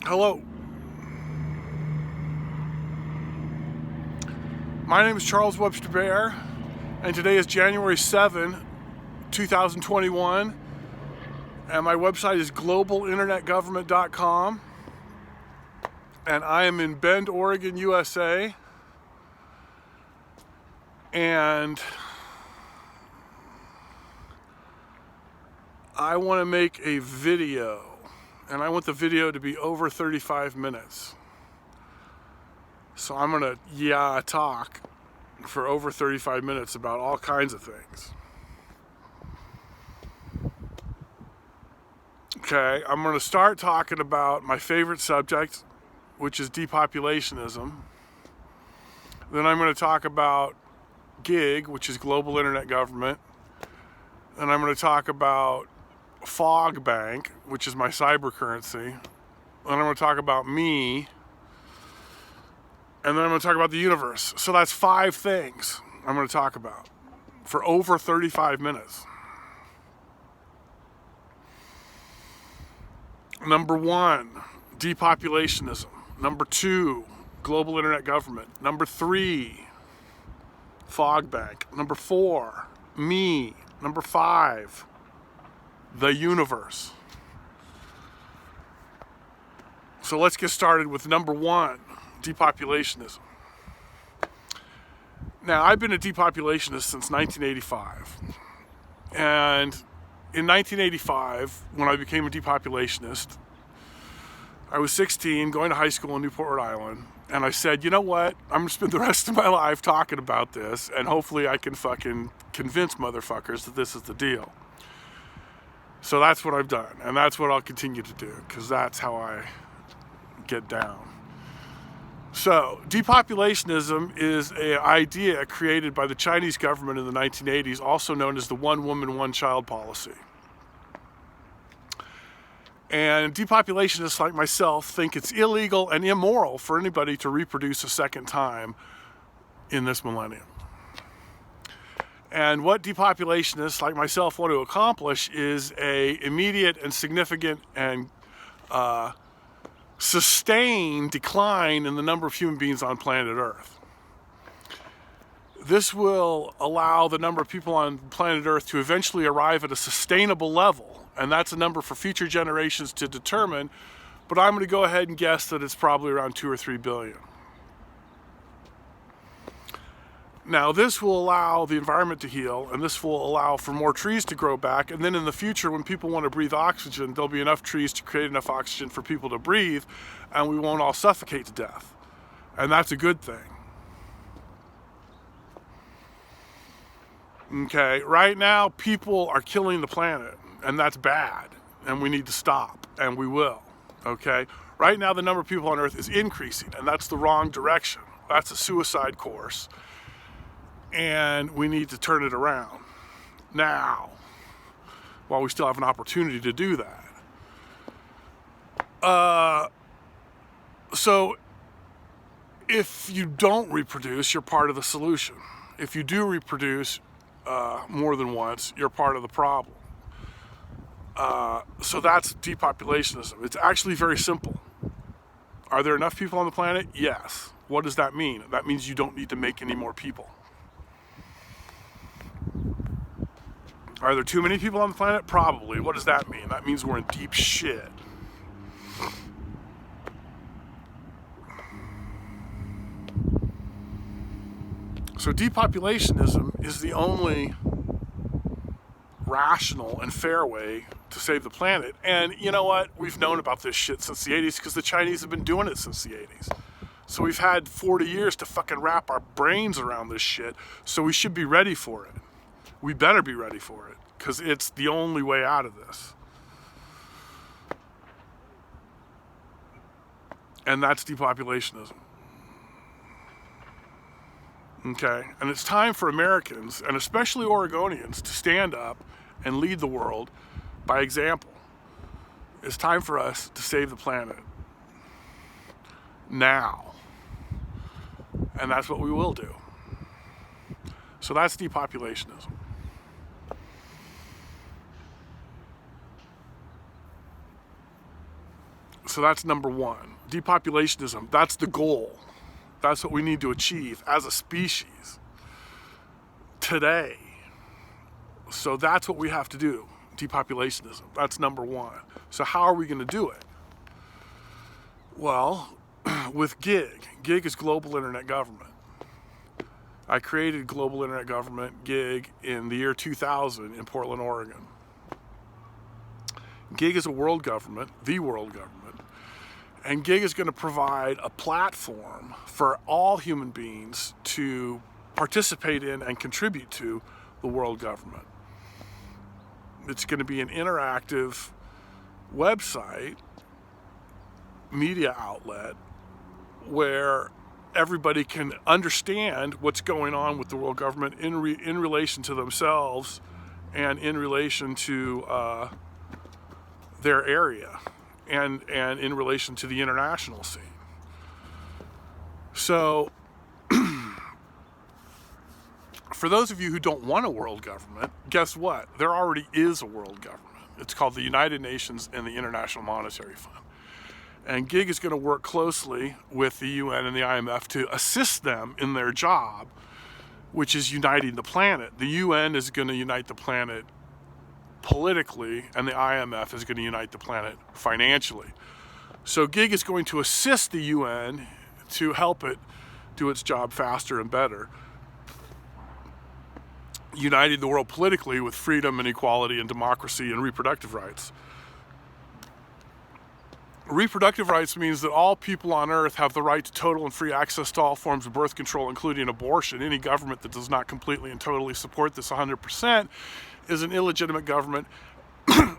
Hello. My name is Charles Webster Bear, and today is January 7, 2021, and my website is globalinternetgovernment.com, and I am in Bend, Oregon, USA, and I want to make a video, and I want the video to be over 35 minutes. So I'm going to talk for over 35 minutes about all kinds of things. Okay, I'm going to start talking about my favorite subject, which is depopulationism. Then I'm going to talk about GIG, which is global internet government. Then I'm going to talk about Fog Bank, which is my cyber currency. Then I'm going to talk about me. And then I'm going to talk about the universe. So that's 5 things I'm going to talk about for over 35 minutes. Number 1, depopulationism. Number 2, global internet government. Number 3, Fog Bank. Number 4, me. Number 5, the universe. So let's get started with number 1. Depopulationism. Now, I've been a depopulationist since 1985. And in 1985, when I became a depopulationist, I was 16, going to high school in Newport, Rhode Island, and I said, you know what? I'm going to spend the rest of my life talking about this, and hopefully I can fucking convince motherfuckers that this is the deal. So that's what I've done, and that's what I'll continue to do, because that's how I get down. So, depopulationism is an idea created by the Chinese government in the 1980s, also known as the one woman, one child policy. And depopulationists like myself think it's illegal and immoral for anybody to reproduce a second time in this millennium. And what depopulationists like myself want to accomplish is an immediate and significant and sustained decline in the number of human beings on planet Earth. This will allow the number of people on planet Earth to eventually arrive at a sustainable level, and that's a number for future generations to determine, but I'm going to go ahead and guess that it's probably around 2 or 3 billion. Now, this will allow the environment to heal, and this will allow for more trees to grow back, and then in the future, when people want to breathe oxygen, there'll be enough trees to create enough oxygen for people to breathe, and we won't all suffocate to death. And that's a good thing. Okay, right now, people are killing the planet, and that's bad, and we need to stop, and we will. Okay, right now, the number of people on Earth is increasing, and that's the wrong direction. That's a suicide course. And we need to turn it around now, while we still have an opportunity to do that. So if you don't reproduce, you're part of the solution. If you do reproduce more than once, you're part of the problem. So that's depopulationism. It's actually very simple. Are there enough people on the planet? Yes. What does that mean? That means you don't need to make any more people. Are there too many people on the planet? Probably. What does that mean? That means we're in deep shit. So depopulationism is the only rational and fair way to save the planet. And you know what? We've known about this shit since the 80s because the Chinese have been doing it since the 80s. So we've had 40 years to fucking wrap our brains around this shit, so we should be ready for it. We better be ready for it, because it's the only way out of this. And that's depopulationism. Okay? And it's time for Americans, and especially Oregonians, to stand up and lead the world by example. It's time for us to save the planet. Now. And that's what we will do. So that's depopulationism. So that's number one. Depopulationism, that's the goal. That's what we need to achieve as a species today. So that's what we have to do, depopulationism. That's number one. So how are we going to do it? Well, with GIG. GIG is Global Internet Government. I created Global Internet Government, GIG, in the year 2000 in Portland, Oregon. GIG is a world government, the world government. And GIG is going to provide a platform for all human beings to participate in and contribute to the world government. It's going to be an interactive website, media outlet, where everybody can understand what's going on with the world government in relation to themselves and in relation to their area and in relation to the international scene. So for those of you who don't want a world government, guess what? There already is a world government. It's called the United Nations and the International Monetary Fund. And GIG is going to work closely with the UN and the IMF to assist them in their job, which is uniting the planet. The UN is going to unite the planet politically, and the IMF is going to unite the planet financially. So GIG is going to assist the UN to help it do its job faster and better, uniting the world politically with freedom and equality and democracy and reproductive rights. Reproductive rights means that all people on Earth have the right to total and free access to all forms of birth control, including abortion. Any government that does not completely and totally support this 100% is an illegitimate government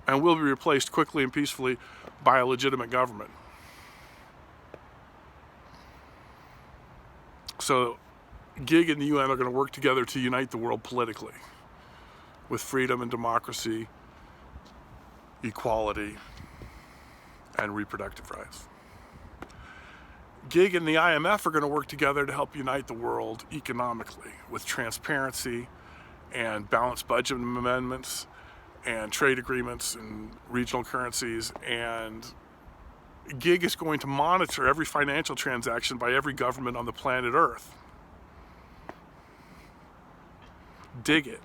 and will be replaced quickly and peacefully by a legitimate government. So GIG and the UN are going to work together to unite the world politically with freedom and democracy, equality, and reproductive rights. GIG and the IMF are going to work together to help unite the world economically with transparency and balanced budget amendments and trade agreements and regional currencies. And GIG is going to monitor every financial transaction by every government on the planet Earth. Dig it.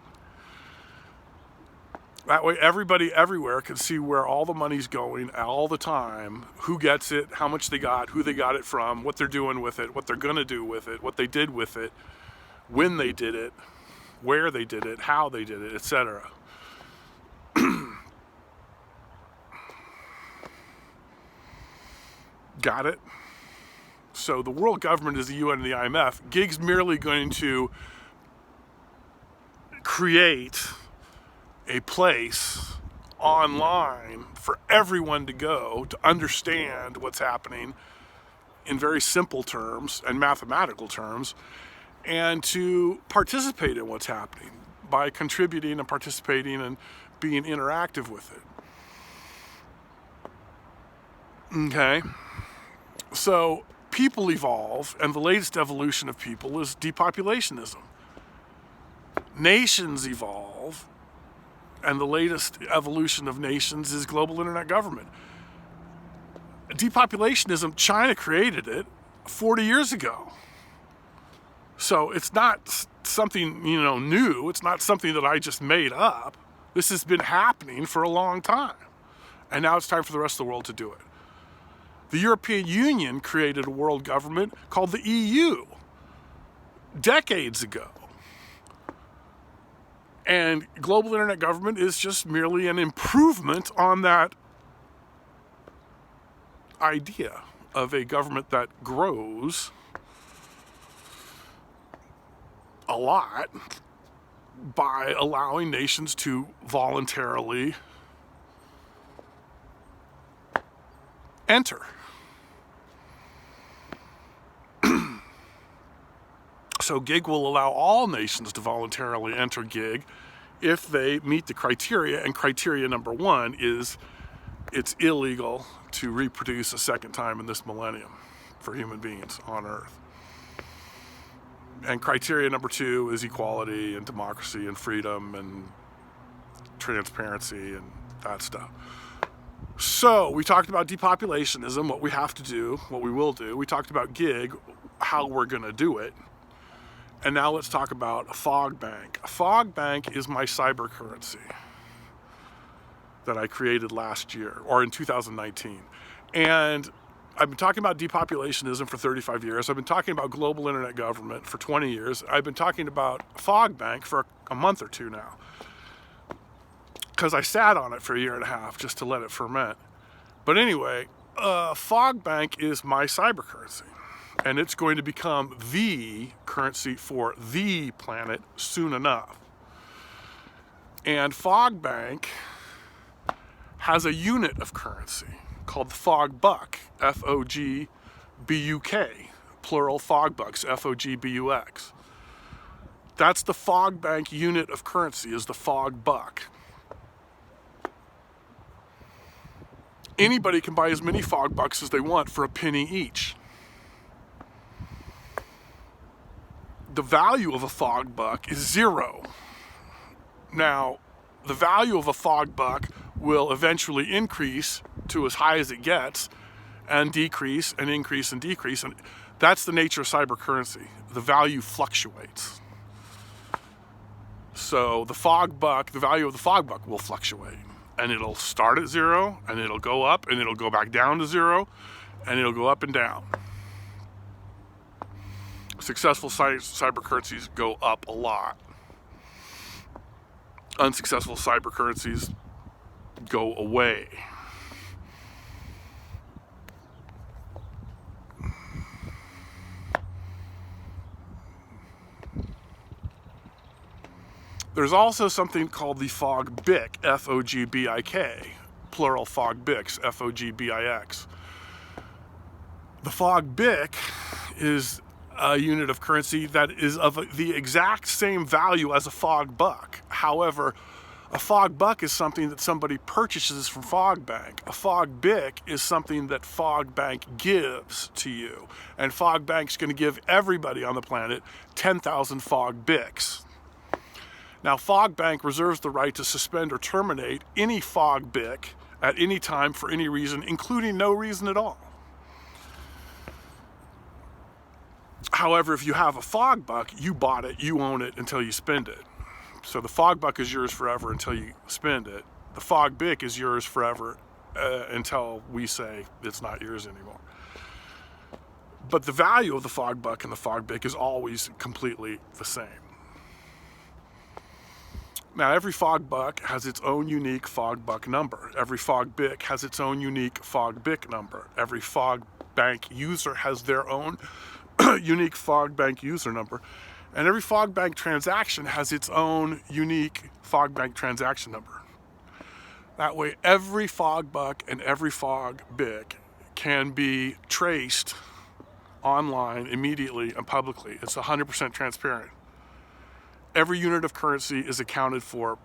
That way everybody everywhere can see where all the money's going all the time, who gets it, how much they got, who they got it from, what they're doing with it, what they're going to do with it, what they did with it, when they did it, where they did it, how they did it, etc. Got it? So the world government is the UN and the IMF. GIG's merely going to create a place online for everyone to go to understand what's happening in very simple terms and mathematical terms, and to participate in what's happening by contributing and participating and being interactive with it. Okay? So people evolve, and the latest evolution of people is depopulationism. Nations evolve, and the latest evolution of nations is global internet government. Depopulationism, China created it 40 years ago. So it's not something, new. It's not something that I just made up. This has been happening for a long time. And now it's time for the rest of the world to do it. The European Union created a world government called the EU decades ago. And global internet government is just merely an improvement on that idea of a government that grows a lot by allowing nations to voluntarily enter. So GIG will allow all nations to voluntarily enter GIG if they meet the criteria, and criteria number one is it's illegal to reproduce a second time in this millennium for human beings on Earth. And criteria number two is equality and democracy and freedom and transparency and that stuff. So we talked about depopulationism, what we have to do, what we will do. We talked about gig, how we're going to do it. And now let's talk about a fog bank. A fog bank is my cyber currency that I created last year, or in 2019. And I've been talking about depopulationism for 35 years. I've been talking about global internet government for 20 years. I've been talking about fog bank for a month or two now, because I sat on it for a year and a half just to let it ferment. But anyway, fog bank is my cyber currency, and it's going to become the currency for the planet soon enough. And fog bank has a unit of currency called the fog buck, F-O-G-B-U-K, plural fog bucks, F-O-G-B-U-X. That's the fog bank unit of currency, is the fog buck. Anybody can buy as many fog bucks as they want for a penny each. The value of a fog buck is 0. Now, the value of a fog buck will eventually increase to as high as it gets, and decrease and increase and decrease. And that's the nature of cyber currency. The value fluctuates. So the value of the fog buck will fluctuate. And it'll start at 0, and it'll go up, and it'll go back down to 0, and it'll go up and down. Successful cyber currencies go up a lot. Unsuccessful cyber currencies go away. There's also something called the fog BIC, F-O-G-B-I-K, plural fog BICs, F-O-G-B-I-X. The fog BIC is a unit of currency that is of the exact same value as a fog buck. However, a fog buck is something that somebody purchases from Fog Bank. A fog BIC is something that Fog Bank gives to you. And Fog Bank's going to give everybody on the planet 10,000 fog BICs. Now, Fog Bank reserves the right to suspend or terminate any fog BIC at any time for any reason, including no reason at all. However, if you have a fog buck, you bought it, you own it until you spend it. So the fog buck is yours forever until you spend it. The fog BIC is yours forever until we say it's not yours anymore. But the value of the fog buck and the fog BIC is always completely the same. Now, every fog buck has its own unique fog buck number. Every fog BIC has its own unique fog BIC number. Every fog bank user has their own unique fog bank user number. And every fog bank transaction has its own unique fog bank transaction number. That way, every fog buck and every fog BIC can be traced online immediately and publicly. It's 100% transparent. Every unit of currency is accounted for,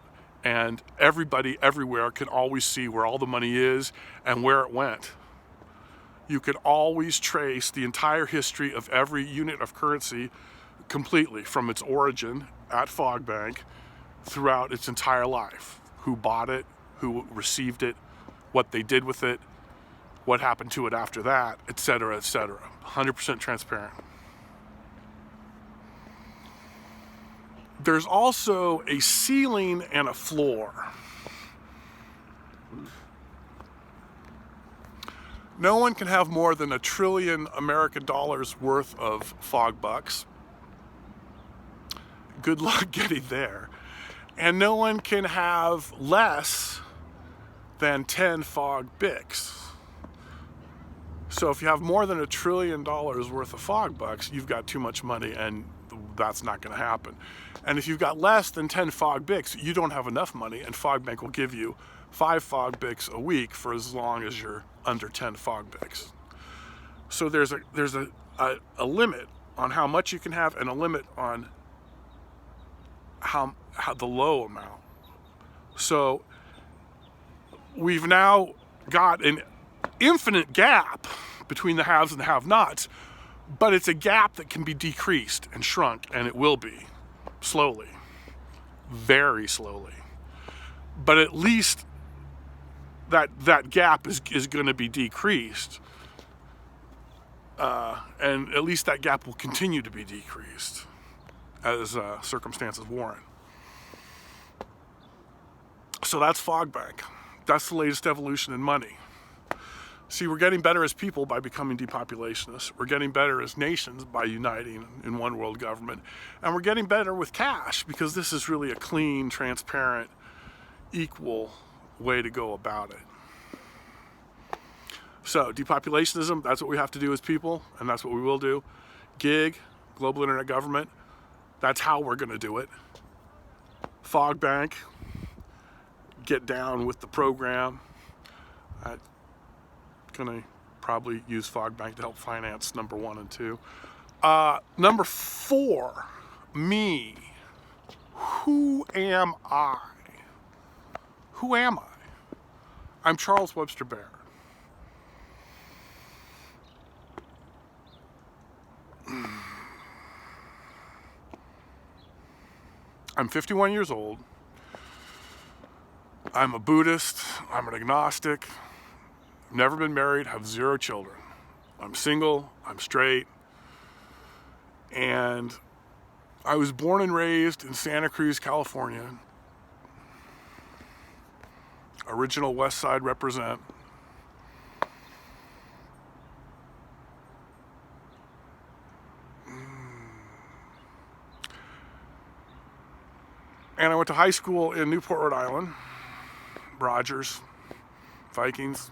and everybody everywhere can always see where all the money is and where it went. You could always trace the entire history of every unit of currency completely from its origin at Fog Bank throughout its entire life. Who bought it, who received it, what they did with it, what happened to it after that, etc., etc. 100% transparent. There's also a ceiling and a floor. No one can have more than $1 trillion American dollars worth of fog bucks. Good luck getting there. And no one can have less than 10 fog BICs. So if you have more than $1 trillion worth of fog bucks, you've got too much money, and that's not going to happen. And if you've got less than 10 fog BICs, you don't have enough money, and Fog Bank will give you 5 fog BICs a week for as long as you're under 10 fog BICs. So there's a limit on how much you can have, and a limit on how the low amount. So we've now got an infinite gap between the haves and the have-nots, but it's a gap that can be decreased and shrunk, and it will be slowly, very slowly. But at least that gap is going to be decreased. And at least that gap will continue to be decreased as circumstances warrant. So that's fog bank. That's the latest evolution in money. See, we're getting better as people by becoming depopulationists. We're getting better as nations by uniting in one world government. And we're getting better with cash because this is really a clean, transparent, equal way to go about it. So, depopulationism, that's what we have to do as people, and that's what we will do. GIG, global internet government, that's how we're going to do it. Fog bank, get down with the program. I'm going to probably use fog bank to help finance number 1 and 2. Number 4, me. Who am I? Who am I? I'm Charles Webster Bear. I'm 51 years old. I'm a Buddhist. I'm an agnostic. I've never been married, have 0 children. I'm single, I'm straight, and I was born and raised in Santa Cruz, California. Original West Side represent. And I went to high school in Newport, Rhode Island. Rogers, Vikings,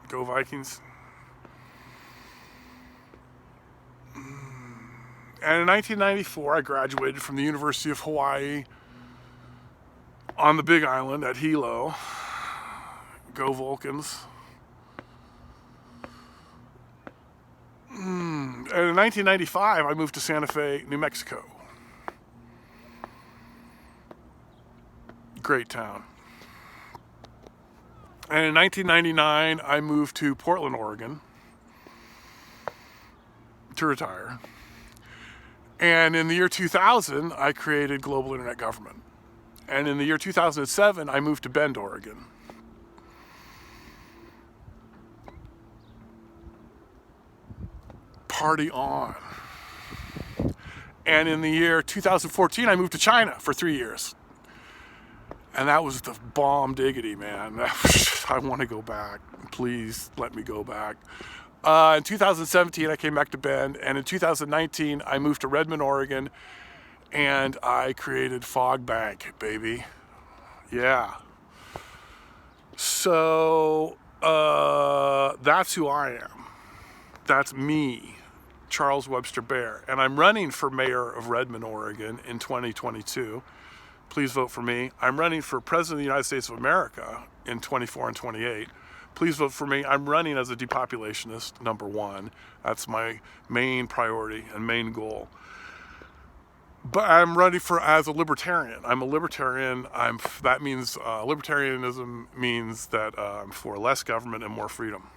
go Vikings. And in 1994, I graduated from the University of Hawaii on the Big Island at Hilo. Go Vulcans. And in 1995, I moved to Santa Fe, New Mexico. Great town. And in 1999, I moved to Portland, Oregon to retire. And in the year 2000, I created global internet government. And in the year 2007, I moved to Bend, Oregon. Party on. And in the year 2014, I moved to China for 3 years. And that was the bomb diggity, man. I want to go back. Please let me go back. In 2017, I came back to Bend. And in 2019, I moved to Redmond, Oregon. And I created Fog Bank, baby. Yeah. So that's who I am. That's me, Charles Webster Bear. And I'm running for mayor of Redmond, Oregon in 2022. Please vote for me. I'm running for President of the United States of America in 24 and 28. Please vote for me. I'm running as a depopulationist, number 1. That's my main priority and main goal. But I'm running as a libertarian. I'm a libertarian. That means libertarianism means that I'm for less government and more freedom.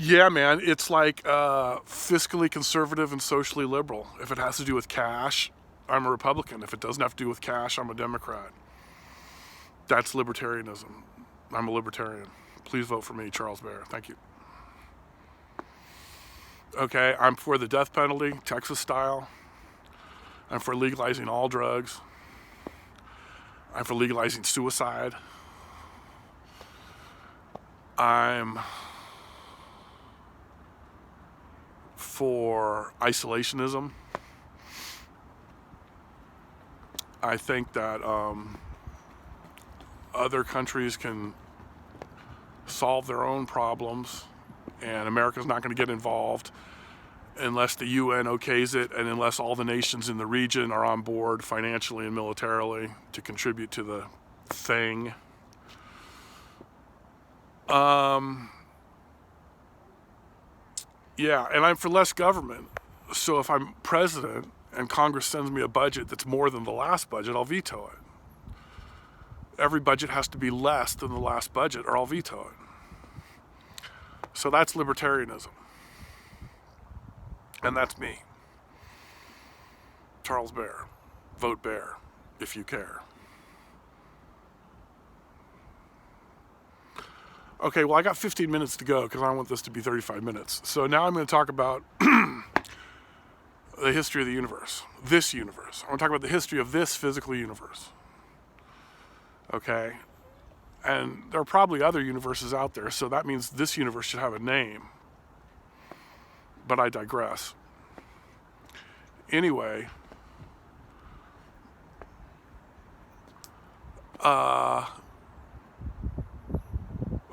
Yeah, man, it's like fiscally conservative and socially liberal. If it has to do with cash, I'm a Republican. If it doesn't have to do with cash, I'm a Democrat. That's libertarianism. I'm a libertarian. Please vote for me, Charles Bear. Thank you. Okay, I'm for the death penalty, Texas style. I'm for legalizing all drugs. I'm for legalizing suicide. I'm for isolationism. I think that other countries can solve their own problems, and America's not going to get involved unless the UN okays it and unless all the nations in the region are on board financially and militarily to contribute to the thing. Yeah, and I'm for less government. So if I'm president and Congress sends me a budget that's more than the last budget, I'll veto it. Every budget has to be less than the last budget or I'll veto it. So that's libertarianism. And that's me. Charles Bear. Vote Bear if you care. Okay, well, I got 15 minutes to go because I want this to be 35 minutes. So now I'm going to talk about the history of the universe, this universe. I want to talk about the history of this physical universe. Okay? And there are probably other universes out there, so that means this universe should have a name. But I digress. Anyway,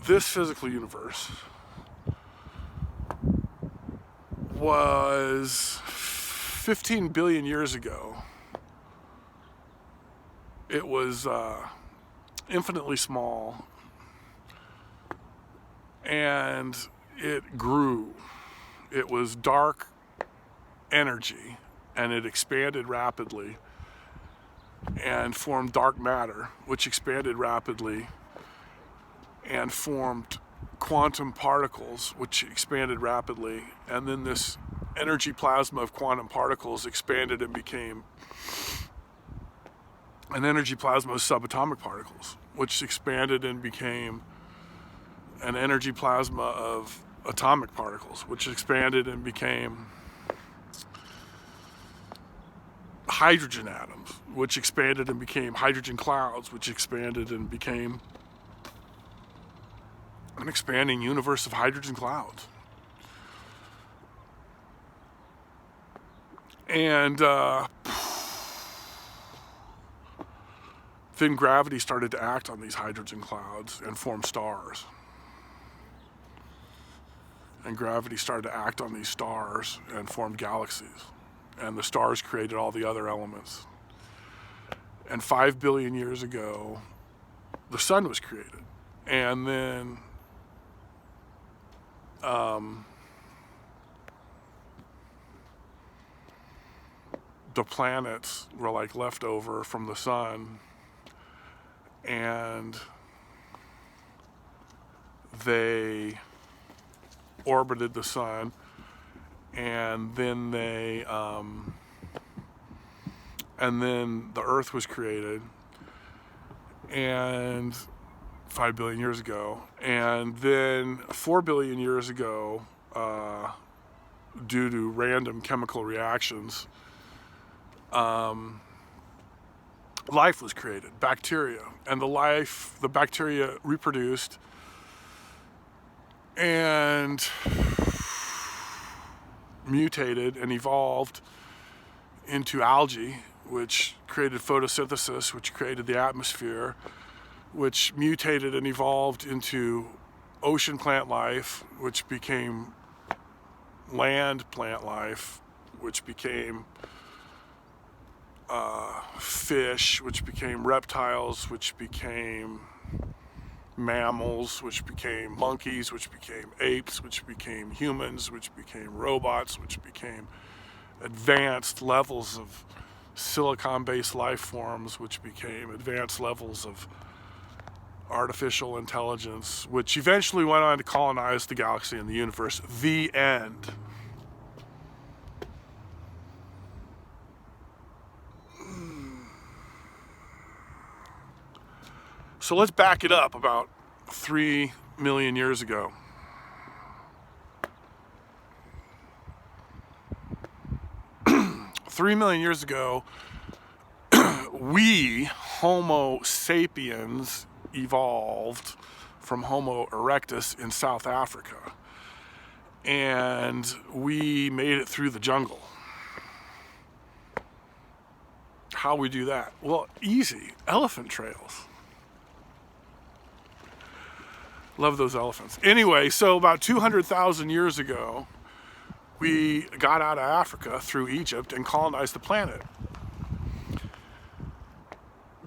this physical universe was 15 billion years ago. It was infinitely small, and it grew. It was dark energy, and it expanded rapidly and formed dark matter, which expanded rapidly and formed quantum particles, which expanded rapidly, and then this energy plasma of quantum particles expanded and became an energy plasma of subatomic particles, which expanded and became an energy plasma of atomic particles, which expanded and became hydrogen atoms, which expanded and became hydrogen clouds, which expanded and became an expanding universe of hydrogen clouds. And then gravity started to act on these hydrogen clouds and form stars. And gravity started to act on these stars and formed galaxies. And the stars created all the other elements. And 5 billion years ago, the sun was created. And then the planets were like left over from the sun, and they orbited the sun, and then the Earth was created, and 5 billion years ago, and then 4 billion years ago, due to random chemical reactions, life was created, bacteria, and the bacteria reproduced and mutated and evolved into algae, which created photosynthesis, which created the atmosphere, which mutated and evolved into ocean plant life, which became land plant life, which became fish, which became reptiles, which became mammals, which became monkeys, which became apes, which became humans, which became robots, which became advanced levels of silicon-based life forms, which became advanced levels of artificial intelligence, which eventually went on to colonize the galaxy and the universe. The end. So let's back it up about 3 million years ago. Three million years ago, we, Homo sapiens, evolved from Homo erectus in South Africa. And we made it through the jungle. How we do that? Well, easy. Elephant trails. Love those elephants. Anyway, so about 200,000 years ago, we got out of Africa through Egypt and colonized the planet.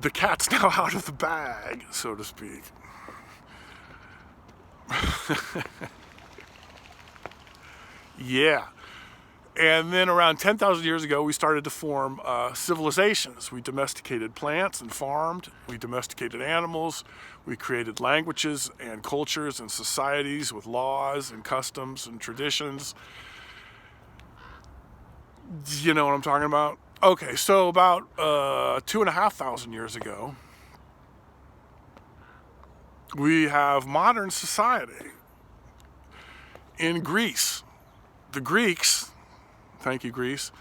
The cat's now out of the bag, so to speak. Yeah. And then around 10,000 years ago, we started to form civilizations. We domesticated plants and farmed. We domesticated animals. We created languages and cultures and societies with laws and customs and traditions. You know what I'm talking about? Okay, so about 2,500 years ago, We have modern society. In Greece, the Greeks, thank you Greece,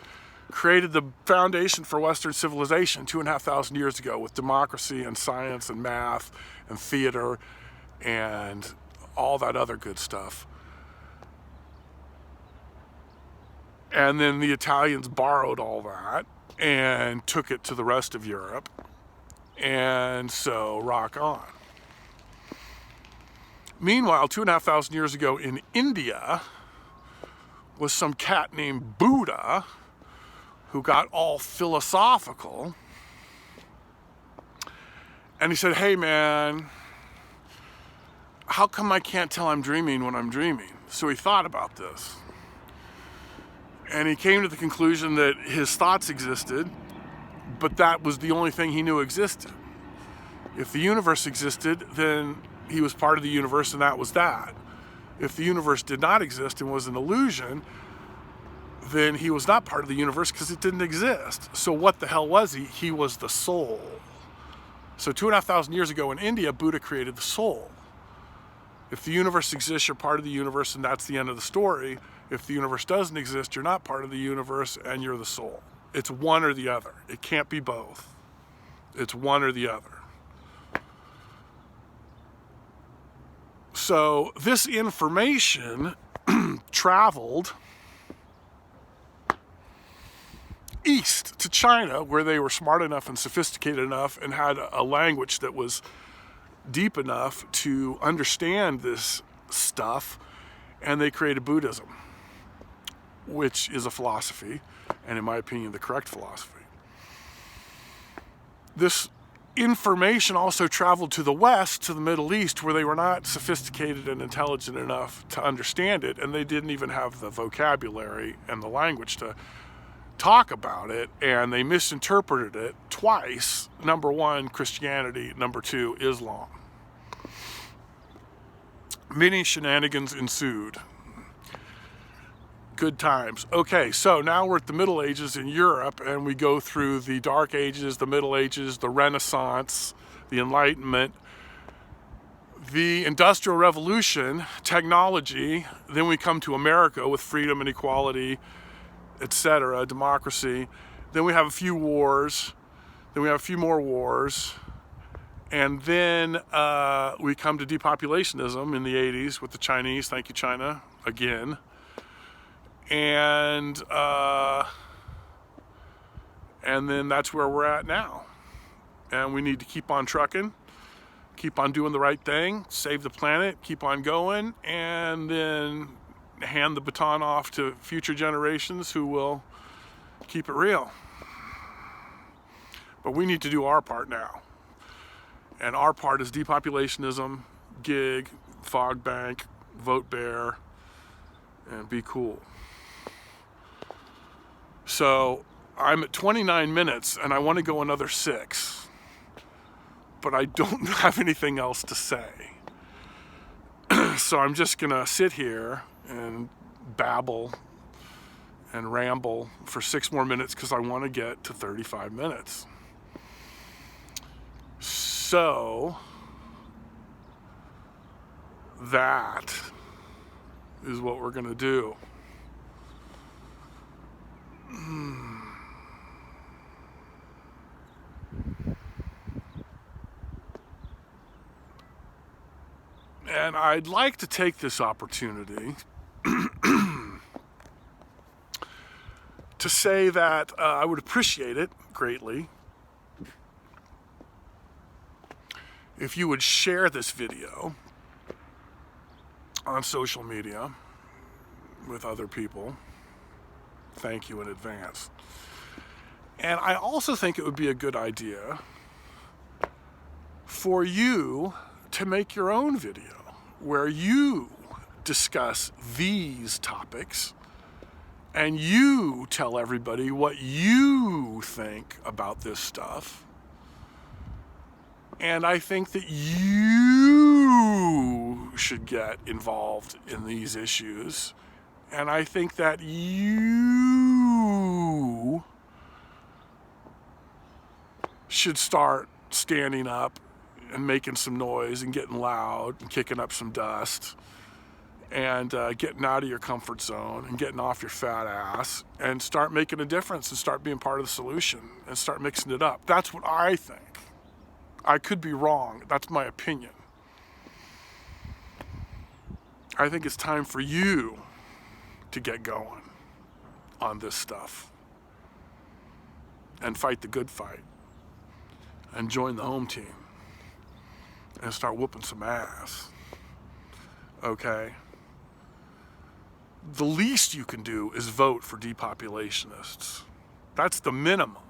created the foundation for Western civilization 2,500 years ago with democracy and science and math and theater and all that other good stuff. And then the Italians borrowed all that and took it to the rest of Europe. And so, rock on. Meanwhile, 2,500 years ago in India was some cat named Buddha who got all philosophical. And he said, hey man, how come I can't tell I'm dreaming when I'm dreaming? So he thought about this. And he came to the conclusion that his thoughts existed, but that was the only thing he knew existed. If the universe existed, then he was part of the universe and that was that. If the universe did not exist and was an illusion, then he was not part of the universe because it didn't exist. So what the hell was he? He was the soul. So 2,500 years ago in India, Buddha created the soul. If the universe exists, you're part of the universe and that's the end of the story. If the universe doesn't exist, you're not part of the universe and you're the soul. It's one or the other. It can't be both. It's one or the other. So this information traveled east to China, where they were smart enough and sophisticated enough and had a language that was deep enough to understand this stuff, and they created Buddhism, which is a philosophy, and in my opinion, the correct philosophy. This information also traveled to the West, to the Middle East, where they were not sophisticated and intelligent enough to understand it, and they didn't even have the vocabulary and the language to talk about it, and they misinterpreted it twice. Number one, Christianity. Number two, Islam. Many shenanigans ensued. Good times. Okay, so now we're at the Middle Ages in Europe, and we go through the Dark Ages, the Middle Ages, the Renaissance, the Enlightenment, the Industrial Revolution, technology. Then we come to America with freedom and equality, etc., democracy. Then we have a few wars. Then we have a few more wars. And then we come to depopulationism in the 80s with the Chinese. Thank you, China, again. And then that's where we're at now. And we need to keep on trucking, keep on doing the right thing, save the planet, keep on going, and then hand the baton off to future generations who will keep it real. But we need to do our part now. And our part is depopulationism, gig, fog bank, vote bear, and be cool. So I'm at 29 minutes and I want to go another 6, but I don't have anything else to say. So I'm just gonna sit here and babble and ramble for 6 more minutes because I want to get to 35 minutes. So that is what we're gonna do. And I'd like to take this opportunity to say that I would appreciate it greatly if you would share this video on social media with other people. Thank you in advance. And I also think it would be a good idea for you to make your own video where you discuss these topics and you tell everybody what you think about this stuff. And I think that you should get involved in these issues. And I think that you should start standing up and making some noise and getting loud and kicking up some dust and getting out of your comfort zone and getting off your fat ass and start making a difference and start being part of the solution and start mixing it up. That's what I think. I could be wrong. That's my opinion. I think it's time for you to get going on this stuff and fight the good fight and join the home team and start whooping some ass. Okay? The least you can do is vote for depopulationists. That's the minimum.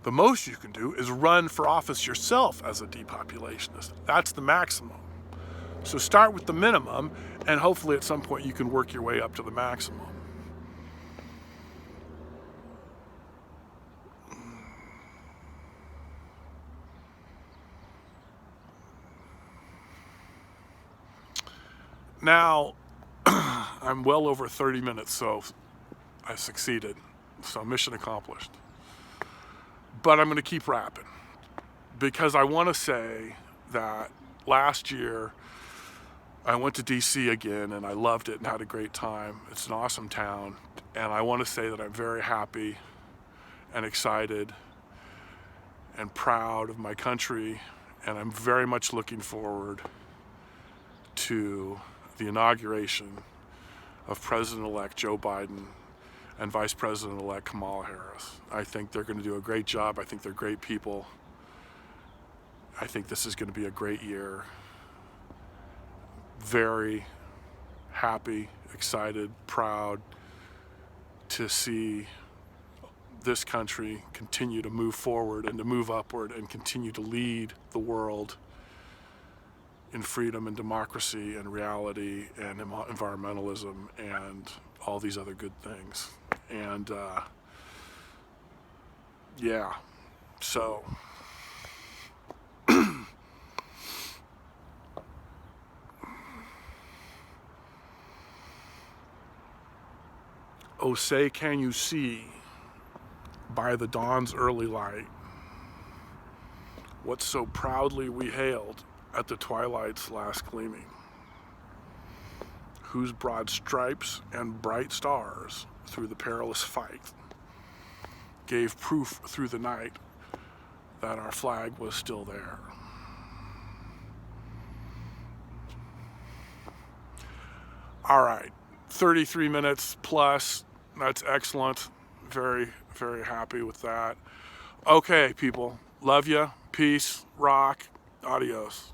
The most you can do is run for office yourself as a depopulationist. That's the maximum. So start with the minimum, and hopefully at some point you can work your way up to the maximum. Now, I'm well over 30 minutes, so I succeeded. So mission accomplished. But I'm going to keep rapping because I want to say that last year I went to DC again and I loved it and had a great time. It's an awesome town, and I want to say that I'm very happy and excited and proud of my country, and I'm very much looking forward to the inauguration of President-elect Joe Biden and Vice President-elect Kamala Harris. I think they're going to do a great job. I think they're great people. I think this is going to be a great year. Very happy, excited, proud to see this country continue to move forward and to move upward and continue to lead the world in freedom and democracy and reality and environmentalism and all these other good things. And yeah, so oh, say can you see by the dawn's early light what so proudly we hailed at the twilight's last gleaming, whose broad stripes and bright stars through the perilous fight gave proof through the night that our flag was still there. All right, 33 minutes plus, that's excellent. Very, very happy with that. Okay, people, love ya, peace, rock, adios.